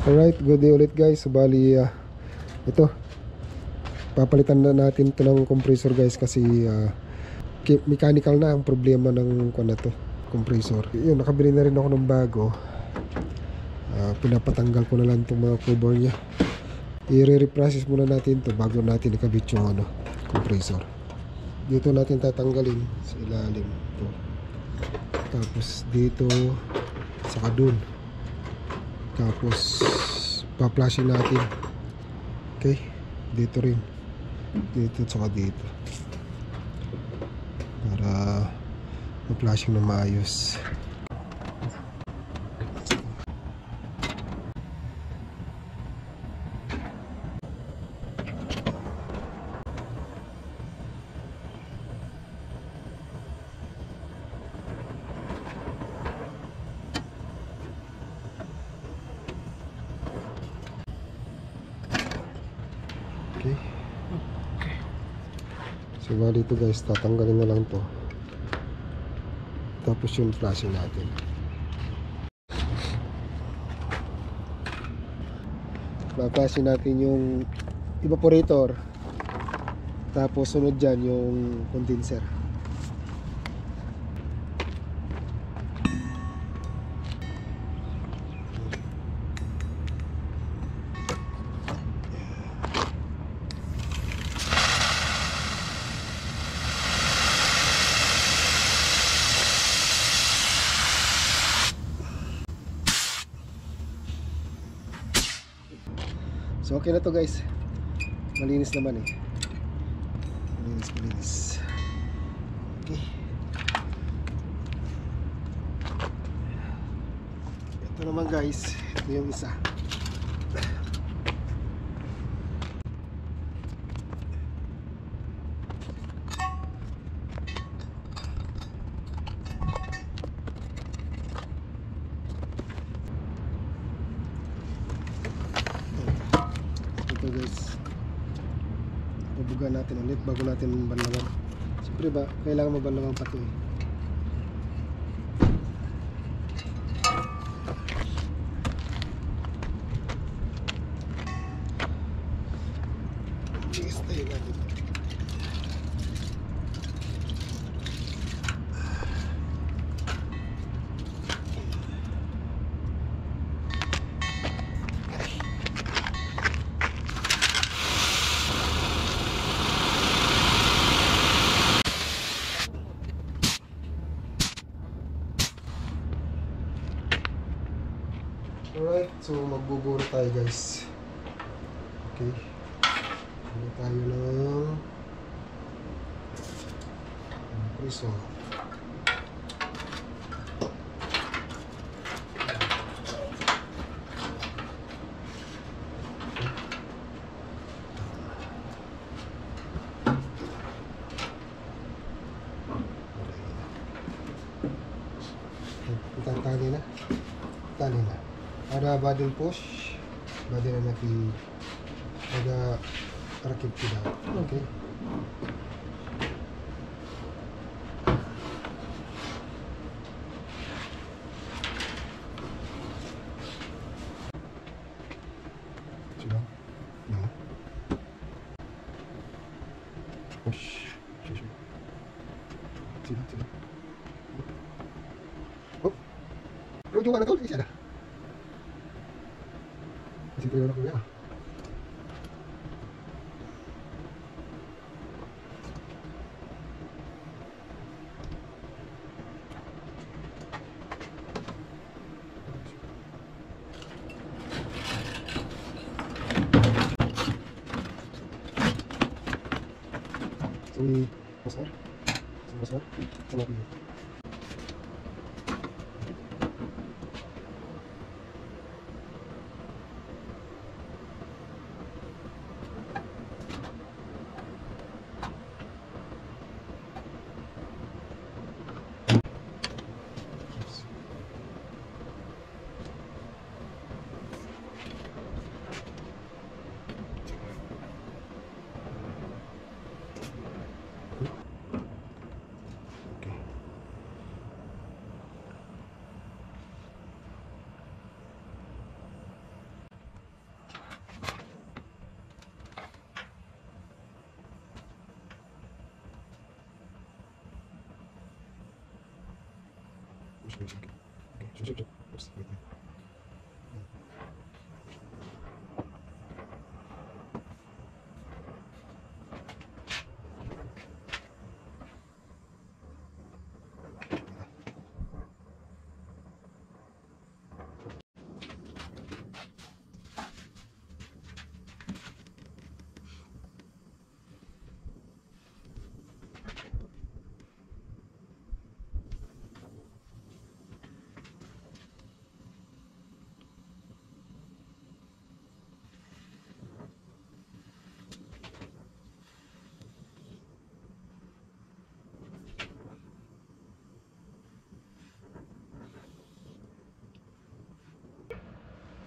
Alright, good day ulit guys. So bali ito, papalitan na natin ito ng compressor guys. Kasi mechanical na ang problema ng na to, compressor. Yun, nakabili na rin ako ng bago. Pinapatanggal ko na lang itong mga cover nya. I-reprocess muna natin to bago natin ikabit yung compressor. Dito natin tatanggalin sa ilalim to. Tapos dito, saka dun. Tapos pa-flashing natin. Okay, dito rin, dito saka dito, para ma-flashing na maayos. Okay. So bali ito guys, tatanggalin na lang to. Tapos yung flashing natin. Flashing natin yung evaporator. Tapos sunod dyan yung condenser. So okay na to guys. Malinis naman eh. Malinis. Okay. Ito naman guys, ito yung isa. Ito guys, bubuga natin ulit bago natin banlawan. Siyempre ba, kailangan mabanlawan pa ito eh. Stay natin. Alright, so magbuburo tayo guys. Okay. Ano tayo ng preso. Tali na. Tali na. Ada badil push, badil na ada rakit tidak. Okay. Sudah. Nah. Push. Tidak. Oh. Lu juga ada tuh di sana. Masih punya orang ya. Sini besar, sama ini.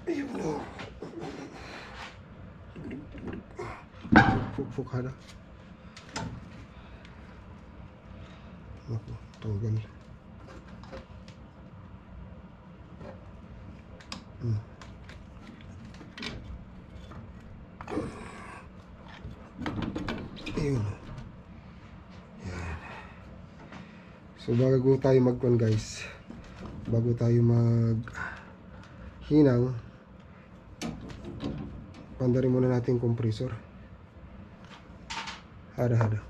Ayun na. Fuk-fuk na. Ako, tanggal. Ayun. Yan. So bago tayo magkuhan guys, bago tayo mag hinang, pandarin muna natin yung compressor. Hada-hada.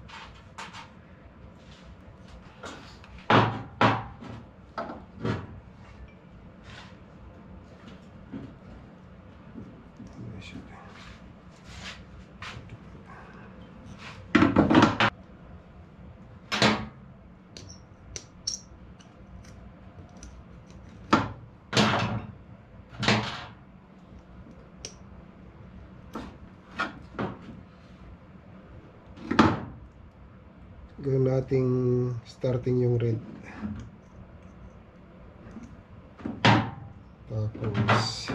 Gawin nating starting yung red. Tapos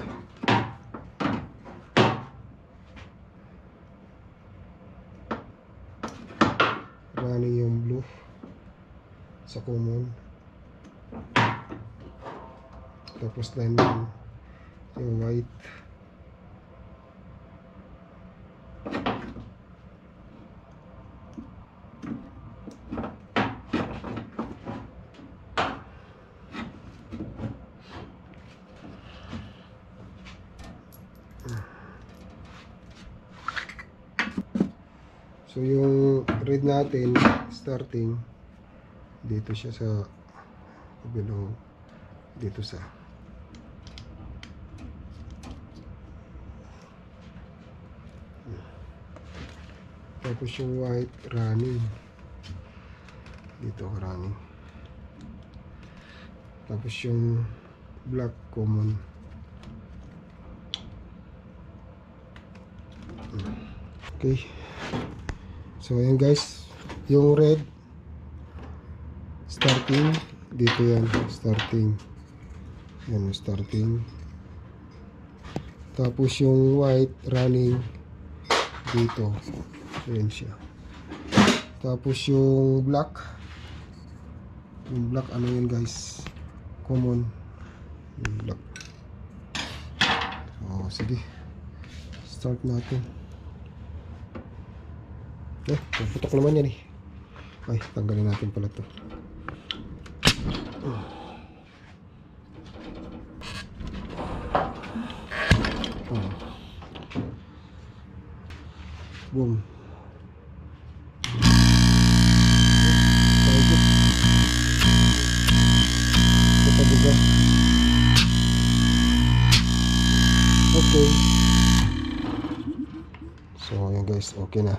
running yung blue sa common. Tapos then yung white. So yung red natin starting dito siya sa below, dito sa tapos yung white running dito running, tapos yung black common. Okay, so ayan guys, yung red starting dito yan, starting yan, starting. Tapos yung white running dito, ayan siya. Tapos yung black ano yun guys, common yung black. So sige, start natin. Puputok naman yan eh. Ay, tanggalin natin pala to. Boom. Okay. So ayan guys, okay na.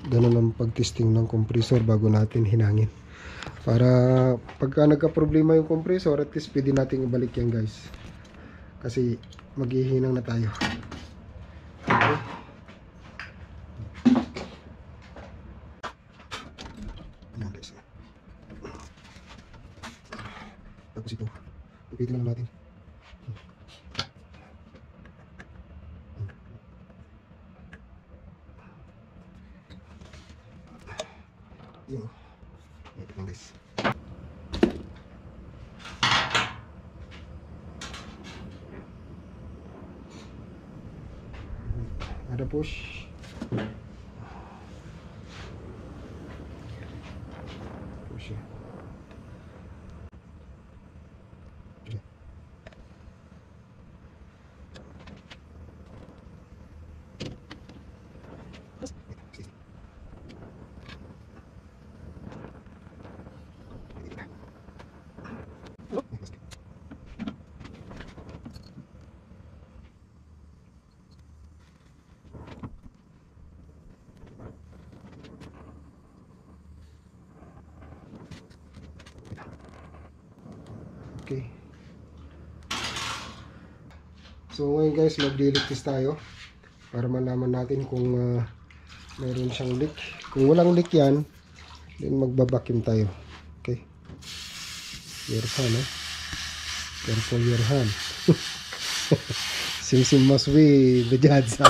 Ganun ang pag-testing ng compressor bago natin hinangin. Para pagka nagka-problema yung compressor, at least pwede natin ibalik yan guys. Kasi maghihinang na tayo. Okay. Ayan guys. Tapos ito, ipitin lang natin. Yun. Ito lang guys. Ada push. Push ya. Okay. So ngayon guys, mag-leak test tayo para malaman natin kung mayroon siyang leak. Kung walang leak yan, then magbabacuum tayo. Okay. Your hand, eh? Careful your hand. Sim must be the judge.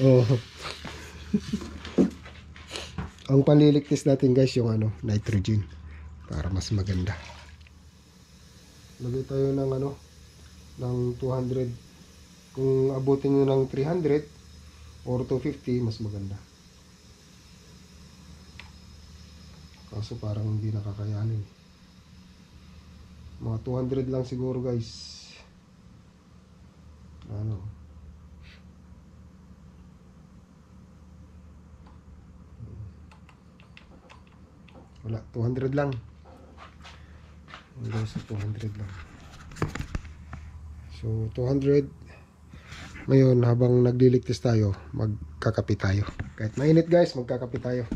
Oh. Ang panlilik test natin guys, yung nitrogen, para mas maganda. Lagay tayo ng ng 200. Kung abutin nyo ng 300 or 250, mas maganda. Kaso parang hindi nakakayanin. Mga 200 lang siguro guys. Wala, 200 lang. Hanggang sa 200 lang. So 200. Ngayon habang nagliligtas tayo, magkakape tayo. Kahit mainit guys, magkakape tayo.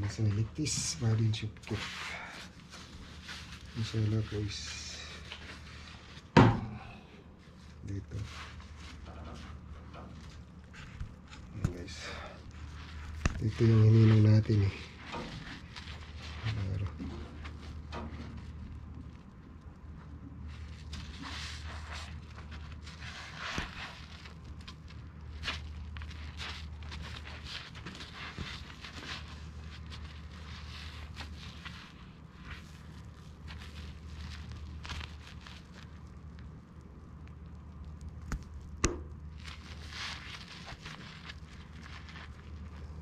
Nasa ligtis, marin soup kit. Inshallah guys. Dito. Ayan guys. Ito yung hininang natin eh.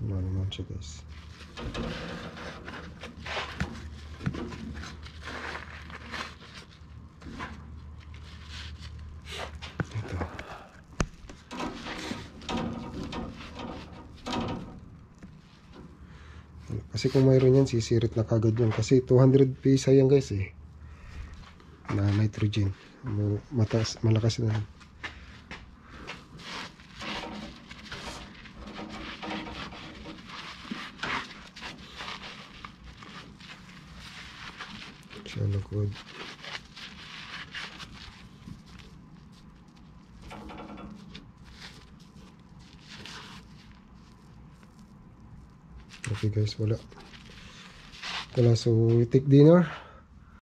Ano naman siya guys. Ito. Kasi kung mayroon yan, sisirit na kagad yan. Kasi 200 pisa yan guys eh. Na nitrogen. Malakas na. Sana good. Okay guys, wala. So we take dinner.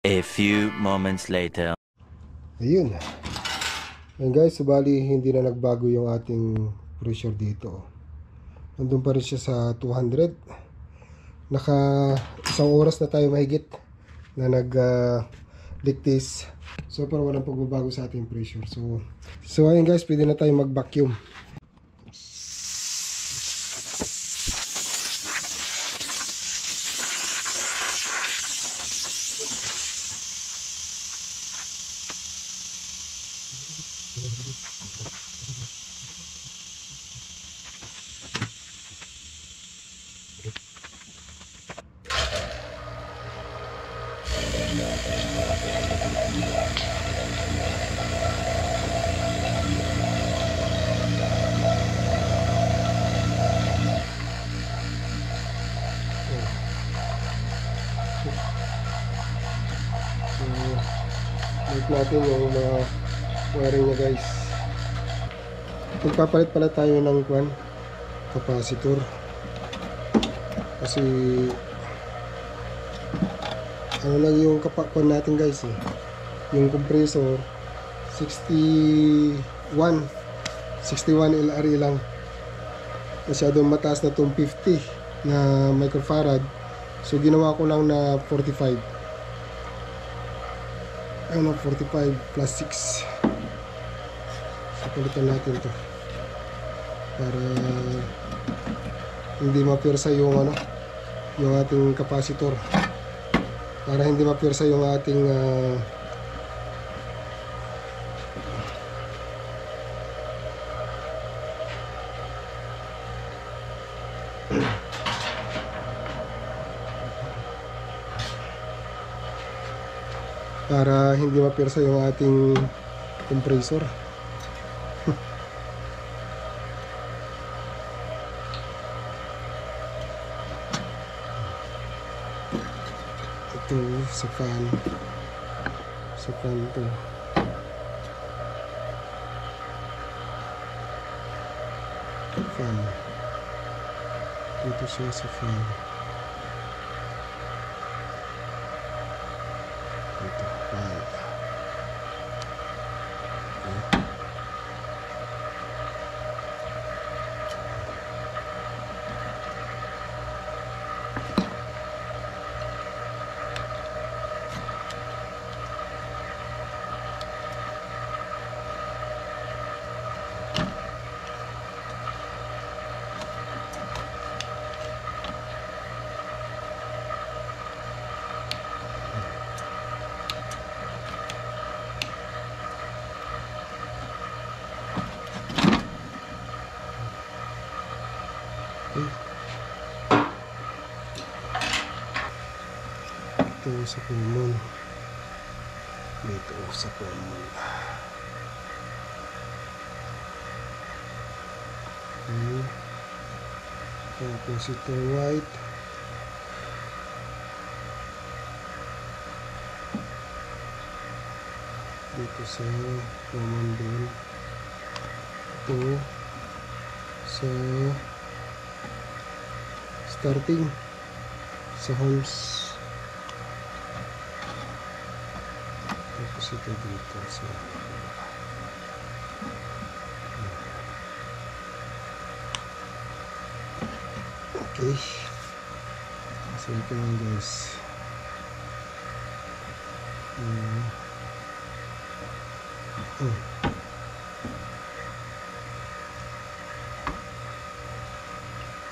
A few moments later. Ayun. Ayun guys, subali hindi na nagbago yung ating pressure dito. Nandun pa rin siya sa 200. Naka isang oras na tayo mahigit na nag-dictate. So parang walang pagbabago sa ating pressure. So ayun guys, pwede na tayo mag-vacuum. Check natin yung mga wiring niya guys. Magpapalit pala tayo ng capacitor. Kasi ano lang yung kapakon natin guys eh. Yung compressor 61 LRE lang. Masyadong mataas na itong 50 na microfarad. So ginawa ko lang na 45. Ano, 45 plus 6. So palitan natin to para hindi mapirsa yung yung ating capacitor, para hindi mapirsa yung ating para hindi mapirsa yung ating compressor. Ito sa fan. Sa fan to. Fan. Dito siya sa fan. Ito, fan. Okay. Ito sa pulmon. Dito sa pulmon. Okay. Tapos ito white. Dito sa pulmon din. Ito sa starting sa horns. Tapos ito dito sa okay. So ito lang guys.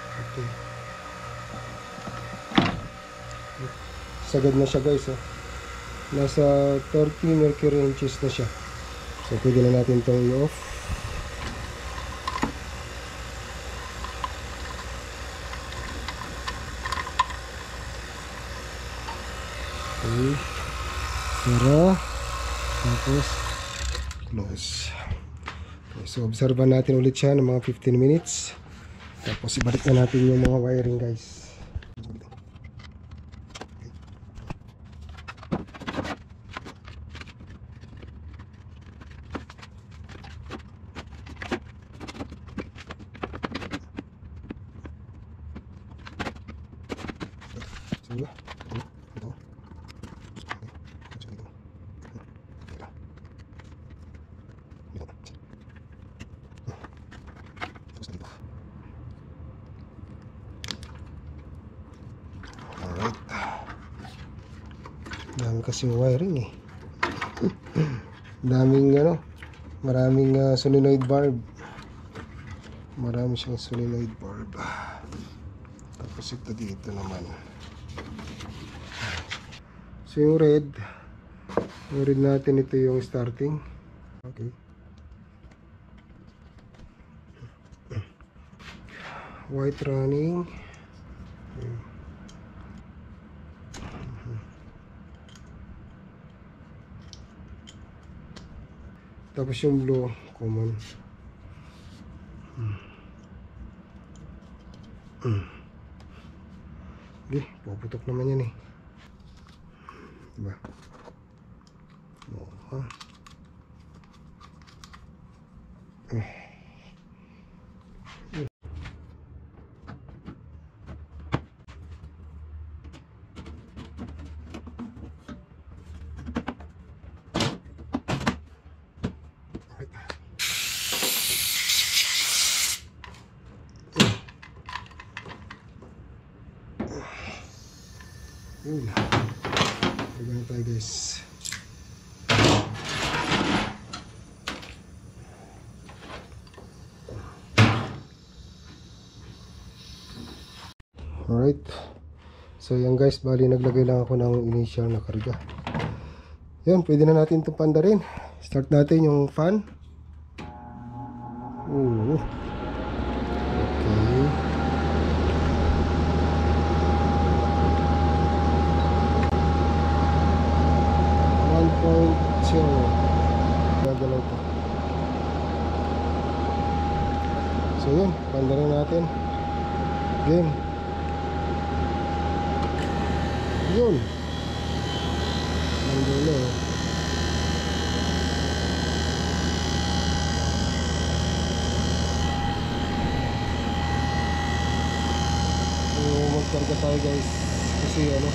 Okay. Sagad na siya guys. Nasa 30 mercury inches na siya. So pwede na natin itong i-off. Okay. Sara. Tapos close. Okay, so observan natin ulit siya ng mga 15 minutes. Tapos ibalik na natin yung mga wiring guys. Alright. Dami kasing wiring eh. Daming maraming solenoid bulb. Marami siyang solenoid bulb. Tapos ito dito naman. So yung red natin, ito yung starting. Okay. White running. Tapos yung blue common. Okay, puputok naman yan eh. Diba? Oh, yun. Pagano tayo guys. Alright. So yan guys, bali naglagay lang ako ng initial na karga. Yan, pwede na natin itong panda rin. Start natin yung fan. Okay. 1.0. Gagalaw pa. So yun, panda rin natin. Game. Yun. Dulo. So magkarga tayo guys kasi ano,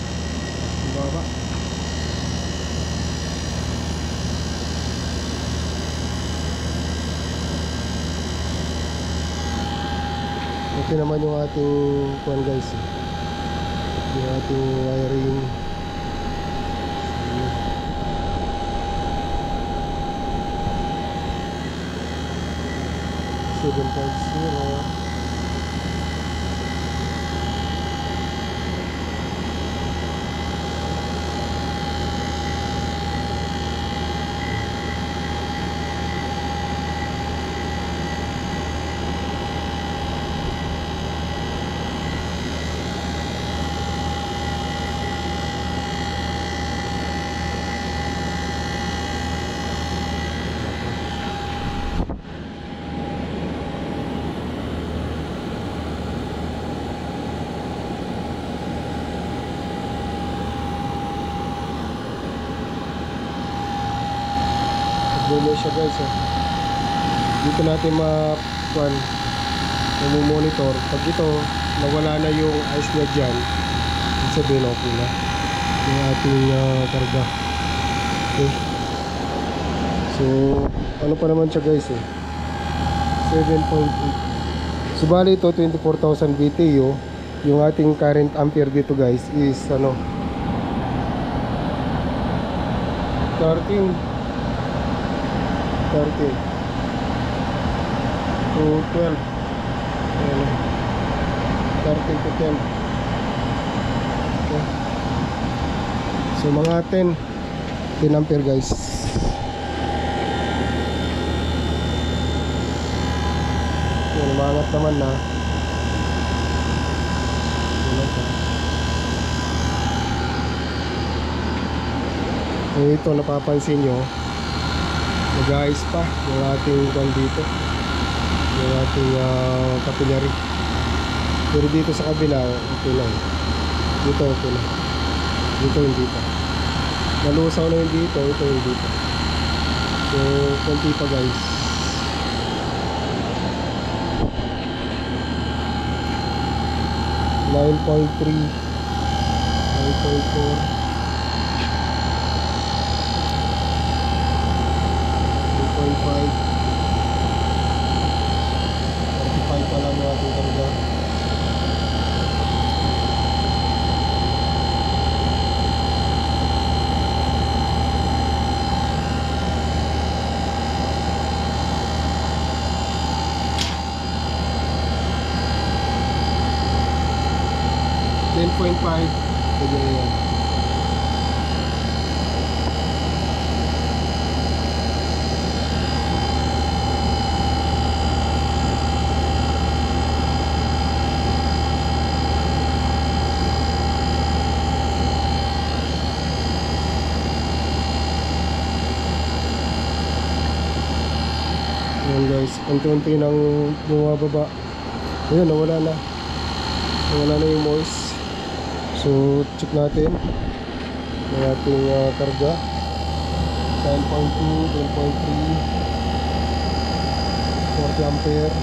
baba. Ito naman yung ating kuan guys, yung ating wiring. 7.0. Dulo siya guys, oh. Dito natin monitor. Pag ito nawala na yung ice niya dyan, ibig sabihin okay na yung ating karga. Okay. So ano pa naman siya guys, 7.8. So bali ito 24,000 BTU. Yung ating current ampere dito guys is 13 to 12. Ayan. 13 to 10. Okay. So mga 10 ampere guys. Yan, umangat naman na. Kung ito napapansin nyo, nag-ayos pa yung ating kwan dito, yung ating capillary. Pero dito sa kabila okay lang, dito okay lang, dito hindi pa, nalusaw na yung dito, ito yung dito. So konti pa guys. Nine 9.4 45 pa lang yung ating karga. .5 pwede na yan. Ayan guys, unti-unti nang bumababa. Ayun, nawala na yung moist. So check natin yung ating karga. 10.2, 10.3, 40 ampere.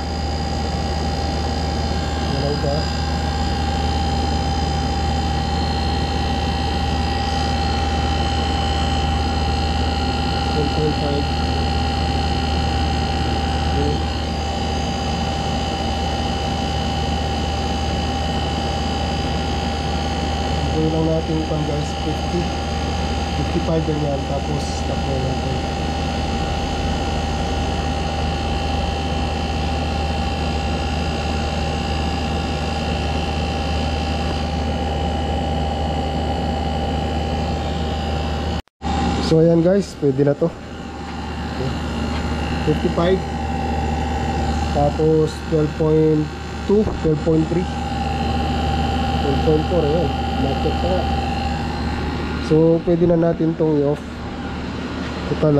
Yan ba? Gawin lang natin pang guys 55 ganyan, tapos stop na natin. So ayan guys, pwede na to. Okay. 55 tapos 12.2, 12.3, 12.4, ayan, market pa nga. So pwede na natin tong i-off. Total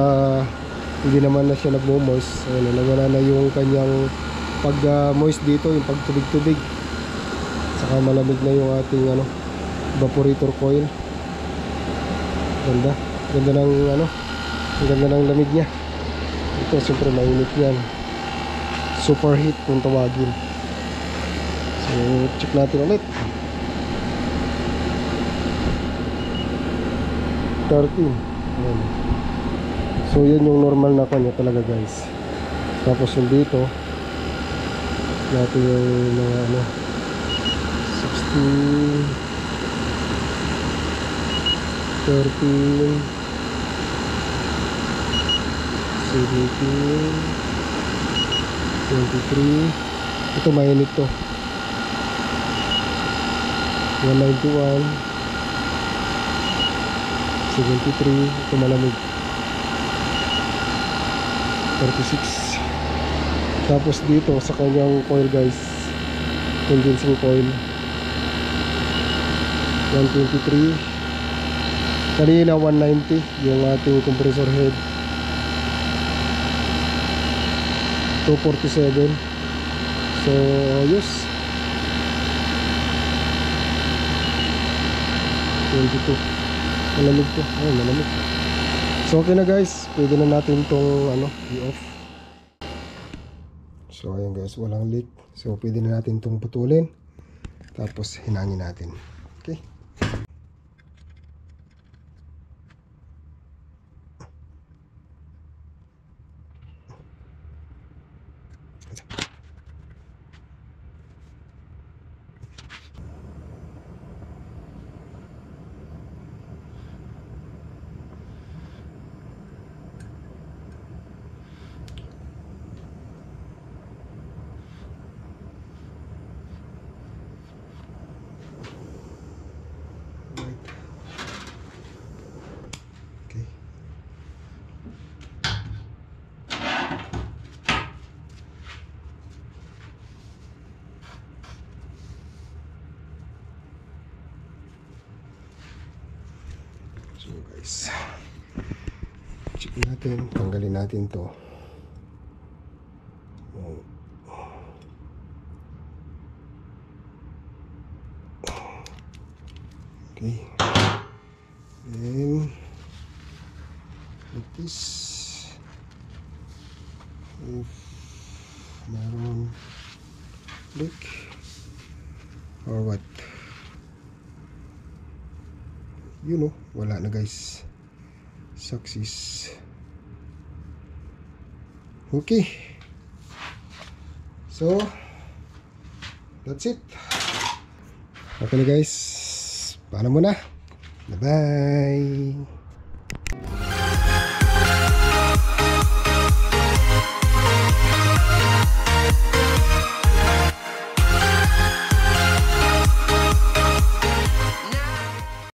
hindi naman na siya nagmo-moist. Ayan, nawala na yung kanyang pag moist dito, yung pagtubig-tubig. Saka malamig na yung ating evaporator coil. Ganda. Ganda ng ano, ang ganda ng lamig niya. Ito siyempre mainit yan, superheat kung tawagin. So check natin ulit. 13. Ayan. So yan yung normal na kanya talaga guys. Tapos yung dito natin yung mga ano 16, 13, 17, 23. Ito mainit to. 191, 73. Ito malamig. 36. Tapos dito sa kanyang coil guys, condensing coil, 123. Kanina 190 yung ating compressor head. 247. So yes, 22. Malamig to. Ay, malamig. So okay na guys, pwede na natin tong ano, i-off. So ayun guys, walang leak. So pwede na natin tong putulin. Tapos hinangin natin. Okay. Okay. So guys, check natin, tanggalin natin to. Okay. Then like this. If meron leak or what, you know, wala na guys. Success. Okay. So that's it. Okay na guys. Paano muna? Bye bye.